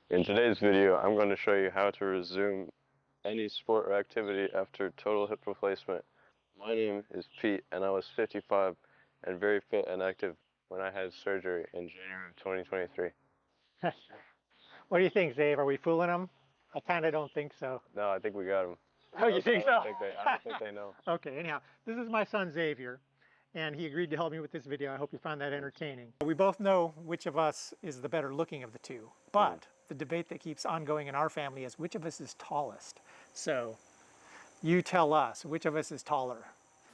In today's video, I'm going to show you how to resume any sport or activity after total hip replacement. My name is Pete, and I was 55 and very fit and active when I had surgery in January of 2023. What do you think, Xavier? Are we fooling them? I kind of don't think so. No, I think we got him. Oh, you think so? I don't think they know. Okay, anyhow, this is my son Xavier, and he agreed to help me with this video. I hope you find that entertaining. We both know which of us is the better looking of the two, but the debate that keeps ongoing in our family is which of us is tallest. So you tell us, which of us is taller?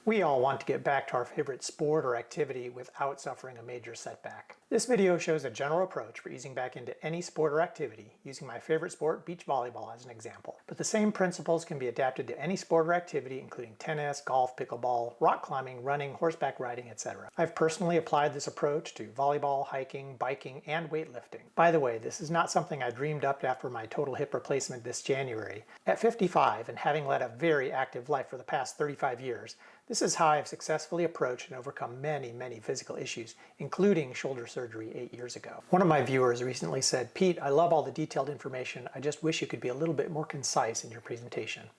We all want to get back to our favorite sport or activity without suffering a major setback. This video shows a general approach for easing back into any sport or activity, using my favorite sport, beach volleyball, as an example. But the same principles can be adapted to any sport or activity, including tennis, golf, pickleball, rock climbing, running, horseback riding, etc. I've personally applied this approach to volleyball, hiking, biking, and weightlifting. By the way, this is not something I dreamed up after my total hip replacement this January. At 55 and having led a very active life for the past 35 years, this is how I've successfully approached and overcome many physical issues, including shoulder surgery 8 years ago. One of my viewers recently said, "Pete, I love all the detailed information. I just wish you could be a little bit more concise in your presentation."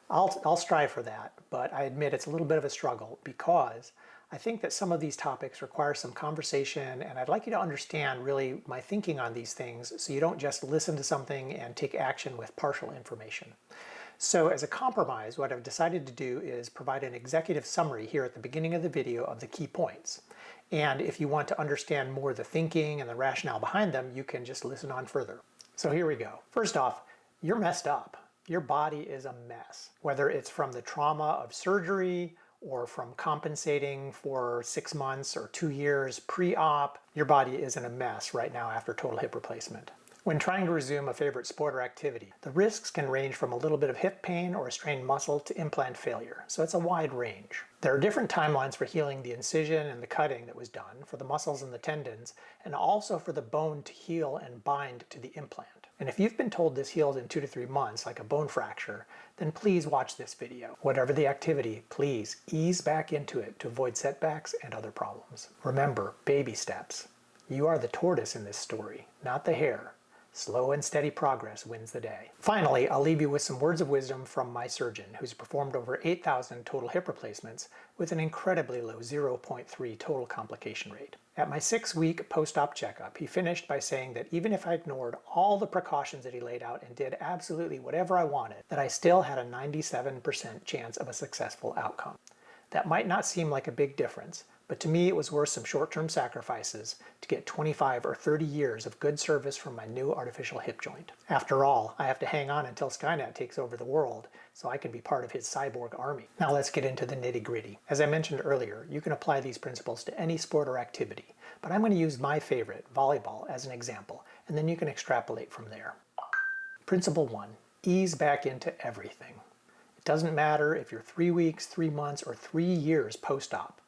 I'll strive for that, but I admit it's a little bit of a struggle because I think that some of these topics require some conversation, and I'd like you to understand really my thinking on these things so you don't just listen to something and take action with partial information. So as a compromise, what I've decided to do is provide an executive summary here at the beginning of the video of the key points. And if you want to understand more of the thinking and the rationale behind them, you can just listen on further. So here we go. First off, you're messed up. Your body is a mess. Whether it's from the trauma of surgery or from compensating for 6 months or 2 years pre-op, your body is in a mess right now after total hip replacement. When trying to resume a favorite sport or activity, the risks can range from a little bit of hip pain or a strained muscle to implant failure, so it's a wide range. There are different timelines for healing the incision and the cutting that was done, for the muscles and the tendons, and also for the bone to heal and bind to the implant. And if you've been told this heals in 2 to 3 months, like a bone fracture, then please watch this video. Whatever the activity, please ease back into it to avoid setbacks and other problems. Remember, baby steps. You are the tortoise in this story, not the hare. Slow and steady progress wins the day. Finally, I'll leave you with some words of wisdom from my surgeon, who's performed over 8,000 total hip replacements with an incredibly low 0.3 total complication rate. At my 6-week post-op checkup, he finished by saying that even if I ignored all the precautions that he laid out and did absolutely whatever I wanted, that I still had a 97% chance of a successful outcome. That might not seem like a big difference, but to me it was worth some short-term sacrifices to get 25 or 30 years of good service from my new artificial hip joint. After all, I have to hang on until Skynet takes over the world so I can be part of his cyborg army. Now let's get into the nitty-gritty. As I mentioned earlier, you can apply these principles to any sport or activity, but I'm going to use my favorite, volleyball, as an example, and then you can extrapolate from there. Principle 1. Ease back into everything. It doesn't matter if you're 3 weeks, 3 months, or 3 years post-op.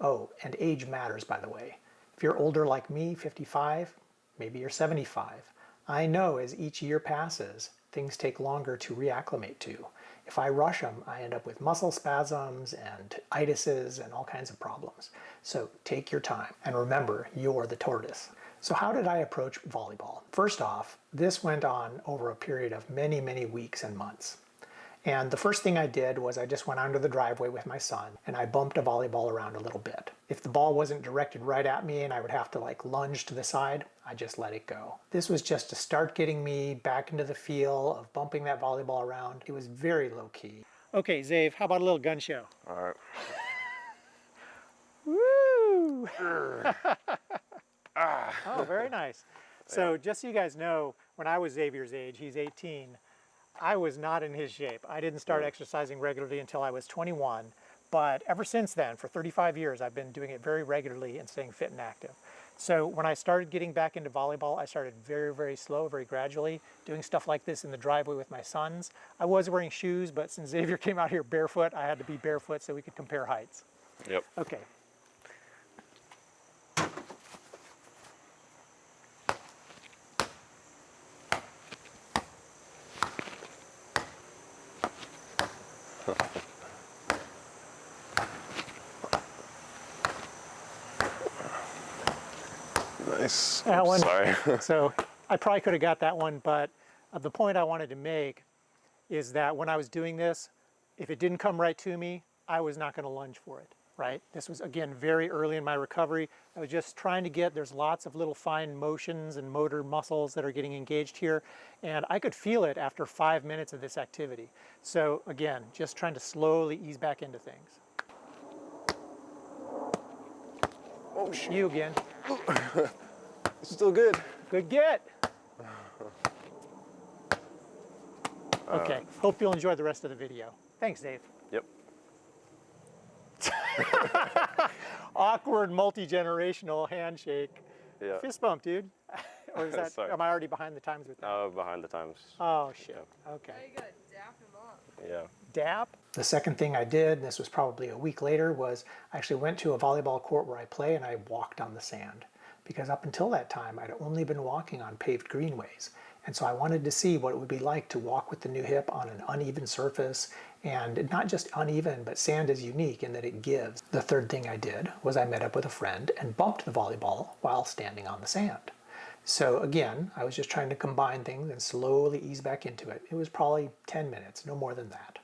Oh, and age matters, by the way. If you're older like me, 55, maybe you're 75. I know as each year passes, things take longer to reacclimate to. If I rush them, I end up with muscle spasms and itises and all kinds of problems. So take your time. And remember, you're the tortoise. So how did I approach volleyball? First off, this went on over a period of many weeks and months. And the first thing I did was I just went onto the driveway with my son and I bumped a volleyball around a little bit. If the ball wasn't directed right at me and I would have to like lunge to the side, I just let it go. This was just to start getting me back into the feel of bumping that volleyball around. It was very low key. Okay, Zave, how about a little gun show? All right. Woo! Oh, very nice. So just so you guys know, when I was Xavier's age, he's 18, I was not in his shape. I didn't start exercising regularly until I was 21, but ever since then, for 35 years, I've been doing it very regularly and staying fit and active. So when I started getting back into volleyball, I started very slow, very gradually, doing stuff like this in the driveway with my sons. I was wearing shoes, but since Xavier came out here barefoot, I had to be barefoot so we could compare heights. Yep. Okay. Nice. That one. Sorry. So I probably could have got that one, but the point I wanted to make is that when I was doing this, if it didn't come right to me, I was not going to lunge for it, right? This was, again, very early in my recovery. I was just trying to get, there's lots of little fine motions and motor muscles that are getting engaged here, and I could feel it after 5 minutes of this activity. So again, just trying to slowly ease back into things. Oh, shoot. You again. It's still good. Good get. Okay, hope you'll enjoy the rest of the video. Thanks, Dave. Yep. Awkward multi-generational handshake. Yeah. Fist bump, dude. Or is that, Sorry. am I already behind the times with that? Behind the times. Oh, shit. Yeah. Okay. Now you gotta dap him up. Yeah. Dap. The second thing I did, and this was probably a week later, was I actually went to a volleyball court where I play and I walked on the sand. Because up until that time, I'd only been walking on paved greenways. And so I wanted to see what it would be like to walk with the new hip on an uneven surface, and not just uneven, but sand is unique in that it gives. The third thing I did was I met up with a friend and bumped the volleyball while standing on the sand. So again, I was just trying to combine things and slowly ease back into it. It was probably 10 minutes, no more than that.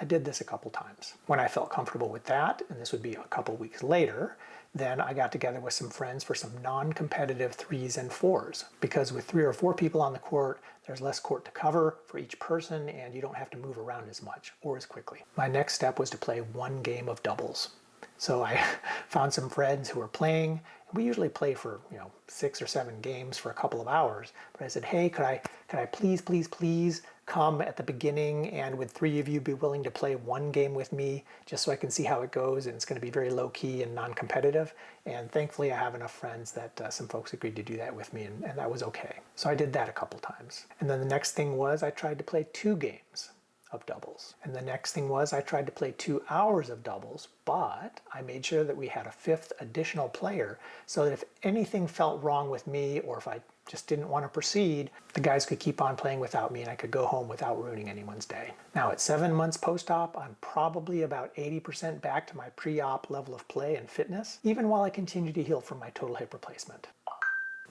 I did this a couple times. When I felt comfortable with that, and this would be a couple weeks later, then I got together with some friends for some non-competitive 3s and 4s. Because with 3 or 4 people on the court, there's less court to cover for each person and you don't have to move around as much or as quickly. My next step was to play 1 game of doubles. So I found some friends who were playing. We usually play for 6 or 7 games for a couple of hours. But I said, hey, could I please come at the beginning and would 3 of you be willing to play 1 game with me just so I can see how it goes, and it's going to be very low key and non-competitive. And thankfully I have enough friends that some folks agreed to do that with me, and that was okay. So I did that a couple times. And then the next thing was I tried to play 2 games of doubles. And the next thing was I tried to play 2 hours of doubles, but I made sure that we had a 5th additional player so that if anything felt wrong with me or if I just didn't want to proceed, the guys could keep on playing without me and I could go home without ruining anyone's day. Now at 7 months post-op, I'm probably about 80% back to my pre-op level of play and fitness, even while I continue to heal from my total hip replacement.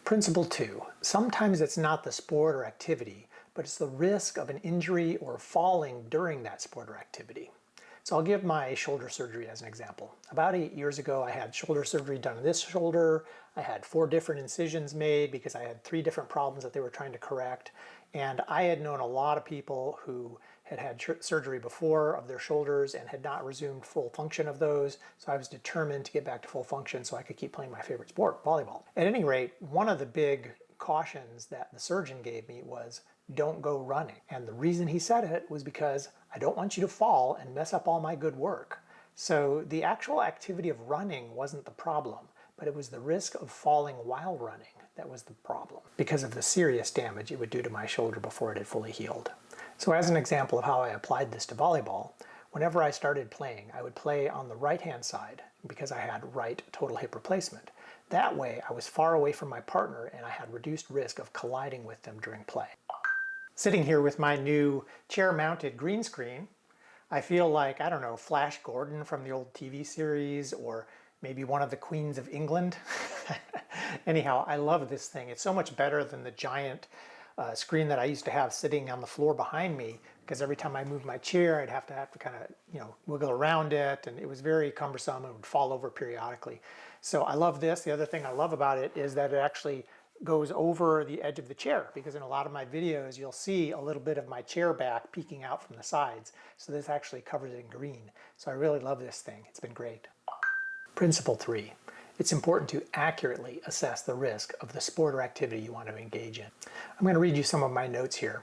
Principle 2, sometimes it's not the sport or activity, but it's the risk of an injury or falling during that sport or activity. So I'll give my shoulder surgery as an example. About 8 years ago, I had shoulder surgery done on this shoulder. I had 4 different incisions made because I had 3 different problems that they were trying to correct. And I had known a lot of people who had had surgery before of their shoulders and had not resumed full function of those. So I was determined to get back to full function so I could keep playing my favorite sport, volleyball. At any rate, one of the big cautions that the surgeon gave me was, don't go running. And the reason he said it was because I don't want you to fall and mess up all my good work. So the actual activity of running wasn't the problem, but it was the risk of falling while running that was the problem because of the serious damage it would do to my shoulder before it had fully healed. So as an example of how I applied this to volleyball, whenever I started playing, I would play on the right-hand side because I had right total hip replacement. That way, I was far away from my partner and I had reduced risk of colliding with them during play. Sitting here with my new chair-mounted green screen, I feel like, I don't know, Flash Gordon from the old TV series, or maybe one of the Queens of England. Anyhow, I love this thing. It's so much better than the giant screen that I used to have sitting on the floor behind me, because every time I moved my chair, I'd have to kind of, wiggle around it, and it was very cumbersome and would fall over periodically. So I love this. The other thing I love about it is that it actually goes over the edge of the chair, because in a lot of my videos you'll see a little bit of my chair back peeking out from the sides. So this actually covers it in green. So I really love this thing. It's been great. Principle 3. It's important to accurately assess the risk of the sport or activity you want to engage in. I'm going to read you some of my notes here.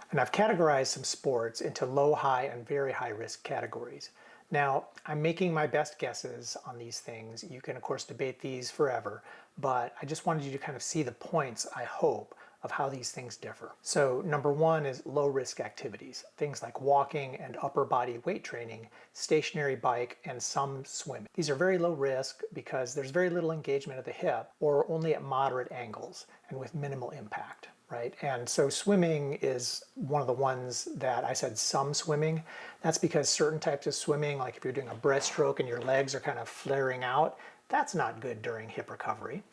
And I've categorized some sports into low, high, and very high risk categories. Now, I'm making my best guesses on these things. You can, of course, debate these forever, but I just wanted you to kind of see the points, I hope, of how these things differ. So number 1 is low risk activities, things like walking and upper body weight training, stationary bike, and some swimming. These are very low risk because there's very little engagement of the hip, or only at moderate angles and with minimal impact. Right? And so swimming is one of the ones that I said some swimming. That's because certain types of swimming, like if you're doing a breaststroke and your legs are kind of flaring out, that's not good during hip recovery.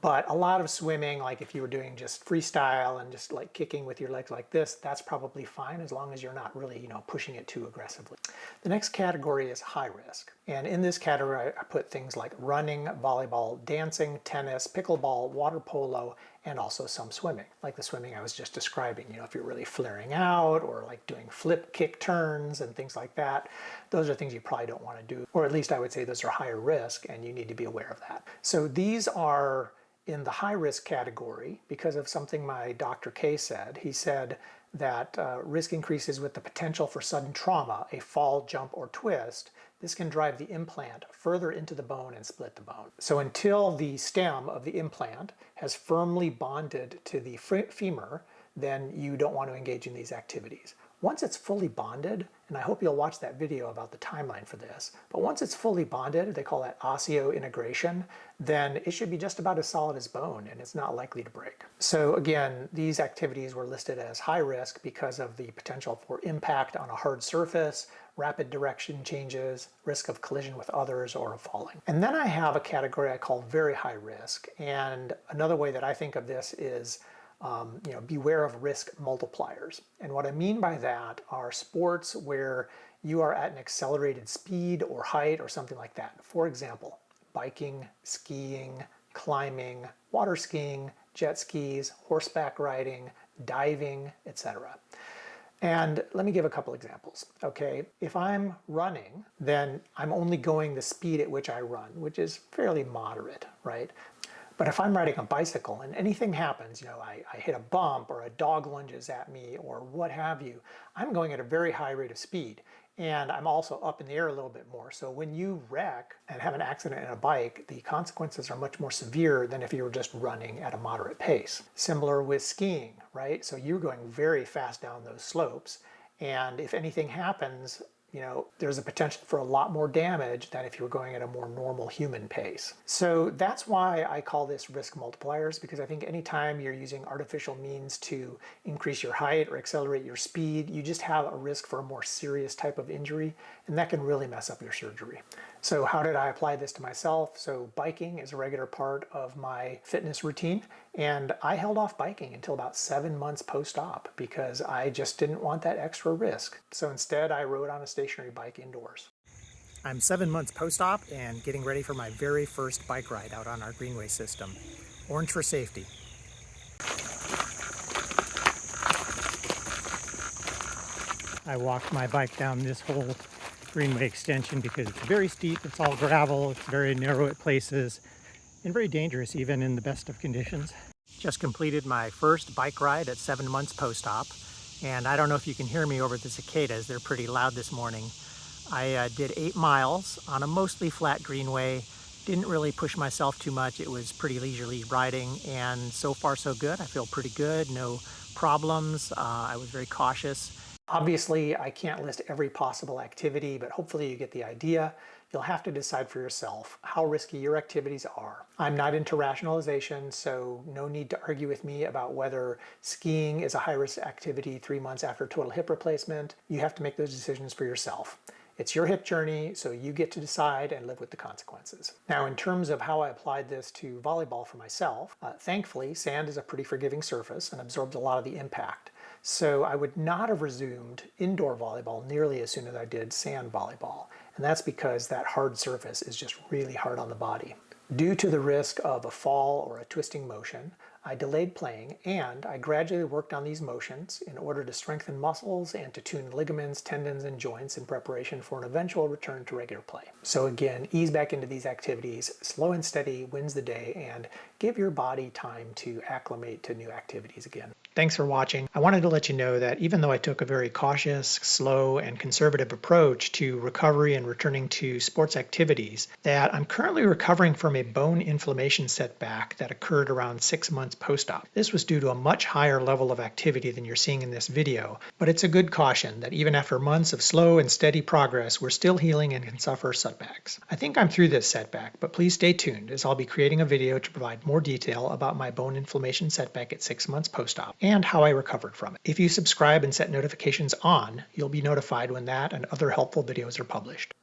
But a lot of swimming, like if you were doing just freestyle and just like kicking with your legs like this, that's probably fine as long as you're not really, pushing it too aggressively. The next category is high risk. And in this category, I put things like running, volleyball, dancing, tennis, pickleball, water polo, and also some swimming, like the swimming I was just describing. If you're really flaring out or like doing flip kick turns and things like that, those are things you probably don't want to do, or at least I would say those are higher risk and you need to be aware of that. So these are in the high risk category because of something my Dr. K said. He said that risk increases with the potential for sudden trauma, a fall, jump, or twist. This can drive the implant further into the bone and split the bone. So until the stem of the implant has firmly bonded to the femur, then you don't want to engage in these activities. Once it's fully bonded, and I hope you'll watch that video about the timeline for this, but once it's fully bonded, they call that osseointegration, then it should be just about as solid as bone and it's not likely to break. So again, these activities were listed as high risk because of the potential for impact on a hard surface, rapid direction changes, risk of collision with others, or of falling. And then I have a category I call very high risk, and another way that I think of this is beware of risk multipliers. And what I mean by that are sports where you are at an accelerated speed or height or something like that. For example, biking, skiing, climbing, water skiing, jet skis, horseback riding, diving, etc. And let me give a couple examples, okay? If I'm running, then I'm only going the speed at which I run, which is fairly moderate, right? But if I'm riding a bicycle and anything happens, I hit a bump or a dog lunges at me or what have you, I'm going at a very high rate of speed. And I'm also up in the air a little bit more. So when you wreck and have an accident in a bike, the consequences are much more severe than if you were just running at a moderate pace. Similar with skiing, right? So you're going very fast down those slopes. And if anything happens, there's a potential for a lot more damage than if you were going at a more normal human pace. So that's why I call this risk multipliers, because I think anytime you're using artificial means to increase your height or accelerate your speed, you just have a risk for a more serious type of injury, and that can really mess up your surgery. So how did I apply this to myself? So biking is a regular part of my fitness routine, and I held off biking until about 7 months post-op because I just didn't want that extra risk. So instead I rode on a stationary bike indoors. I'm 7 months post-op and getting ready for my very first bike ride out on our greenway system. Orange for safety. I walked my bike down this whole greenway extension because it's very steep, it's all gravel, it's very narrow at places, and very dangerous even in the best of conditions. Just completed my first bike ride at 7 months post-op, and I don't know if you can hear me over the cicadas, they're pretty loud this morning. I did 8 miles on a mostly flat greenway, didn't really push myself too much, it was pretty leisurely riding, and so far so good. I feel pretty good, no problems, I was very cautious. Obviously, I can't list every possible activity, but hopefully you get the idea. You'll have to decide for yourself how risky your activities are. I'm not into rationalization, so no need to argue with me about whether skiing is a high-risk activity 3 months after total hip replacement. You have to make those decisions for yourself. It's your hip journey, so you get to decide and live with the consequences. Now, in terms of how I applied this to volleyball for myself, thankfully, sand is a pretty forgiving surface and absorbs a lot of the impact. So I would not have resumed indoor volleyball nearly as soon as I did sand volleyball. And that's because that hard surface is just really hard on the body. Due to the risk of a fall or a twisting motion, I delayed playing and I gradually worked on these motions in order to strengthen muscles and to tune ligaments, tendons, and joints in preparation for an eventual return to regular play. So again, ease back into these activities, slow and steady wins the day, and give your body time to acclimate to new activities again. Thanks for watching. I wanted to let you know that even though I took a very cautious, slow, and conservative approach to recovery and returning to sports activities, that I'm currently recovering from a bone inflammation setback that occurred around 6 months post-op. This was due to a much higher level of activity than you're seeing in this video, but it's a good caution that even after months of slow and steady progress, we're still healing and can suffer setbacks. I think I'm through this setback, but please stay tuned as I'll be creating a video to provide more detail about my bone inflammation setback at 6 months post-op and how I recovered from it. If you subscribe and set notifications on, you'll be notified when that and other helpful videos are published.